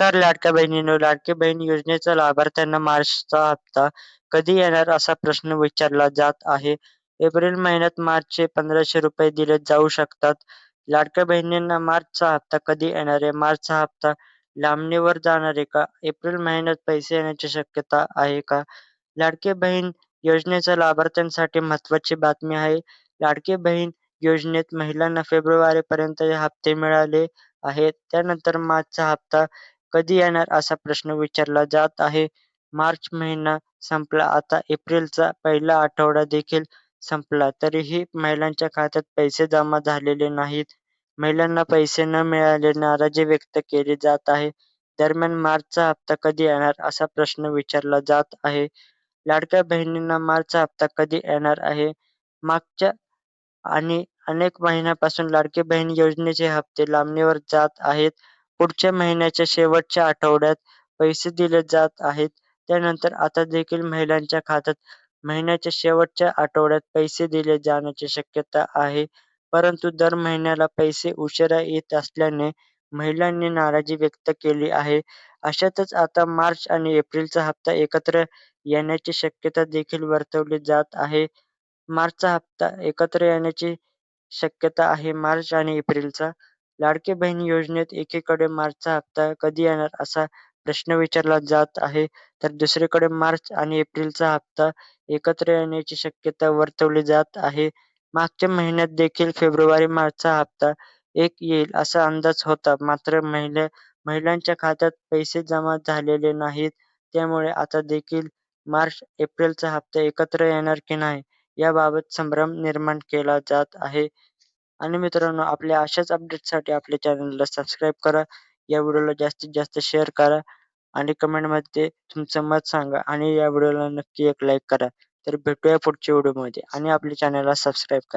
नमस्कार लाडक्या बहिणींनो, लाडकी बहीण योजनेचा लाभार्थ्यांना मार्चचा हप्ता कधी येणार असा प्रश्न विचारला जात आहे. एप्रिल महिन्यात मार्चचे ₹1500 दिले जाऊ शकतात. लाडक्या बहिणींना मार्चचा हप्ता कधी येणार आहे? मार्चचा हप्ता लांबणीवर जाणार आहे का? एप्रिल महिन्यात पैसे येण्याची शक्यता आहे का? लाडकी बहीण योजनेच्या लाभार्थ्यांसाठी महत्त्वाची बातमी आहे. लाडकी बहीण योजनेत महिलांना फेब्रुवारीपर्यंत हे हप्ते मिळाले आहेत. त्यानंतर मार्चचा हप्ता कधी येणार असा प्रश्न विचारला जात आहे. मार्च महिना संपला, आता एप्रिलचा पहिला आठवडा देखील संपला, तरीही महिलांच्या खात्यात पैसे जमा झालेले नाहीत. महिलांना पैसे न मिळाल्याने नाराजी व्यक्त केली जात आहे. दरम्यान मार्चचा हप्ता कधी येणार असा प्रश्न विचारला जात आहे. लाडक्या बहिणींना मार्चचा हप्ता कधी येणार आहे? मागच्या आणि अनेक महिन्यांपासून लाडकी बहीण योजनेचे हप्ते लांबणीवर जात आहेत. पुढच्या महिन्याच्या शेवटच्या आठवड्यात पैसे दिले जात आहेत. त्यानंतर आता देखील महिलांच्या खात्यात महिन्याच्या शेवटच्या आठवड्यात पैसे दिले जाण्याची शक्यता आहे. परंतु दर महिन्याला पैसे उशिरा येत असल्याने महिलांनी नाराजी व्यक्त केली आहे. अशातच आता मार्च आणि एप्रिलचा हप्ता एकत्र येण्याची शक्यता देखील वर्तवली जात आहे. मार्चचा हप्ता एकत्र येण्याची शक्यता आहे मार्च आणि एप्रिलचा. लाडकी बहीण योजनेत एकीकडे मार्चचा हप्ता कधी येणार असा प्रश्न विचारला जात आहे, तर दुसरीकडे मार्च आणि एप्रिलचा हप्ता एकत्र येण्याची शक्यता वर्तवली जात आहे. मागच्या महिन्यात देखील फेब्रुवारी-मार्चचा हप्ता एक येईल असा अंदाज होता. मात्र महिलांच्या खात्यात पैसे जमा झालेले नाहीत. त्यामुळे आता देखील मार्च-एप्रिलचा हप्ता एकत्र येणार की नाही याबाबत संभ्रम निर्माण केला जात आहे. आणि मित्रांनो, आपल्या अशाच अपडेट्ससाठी आपल्या चॅनलला सबस्क्राईब करा. या व्हिडिओला जास्तीत जास्त शेअर करा आणि कमेंटमध्ये तुमचं मत सांगा आणि या व्हिडिओला नक्की एक लाईक करा. तर भेटूया पुढच्या व्हिडिओमध्ये आणि आपल्या चॅनलला सबस्क्राईब करा.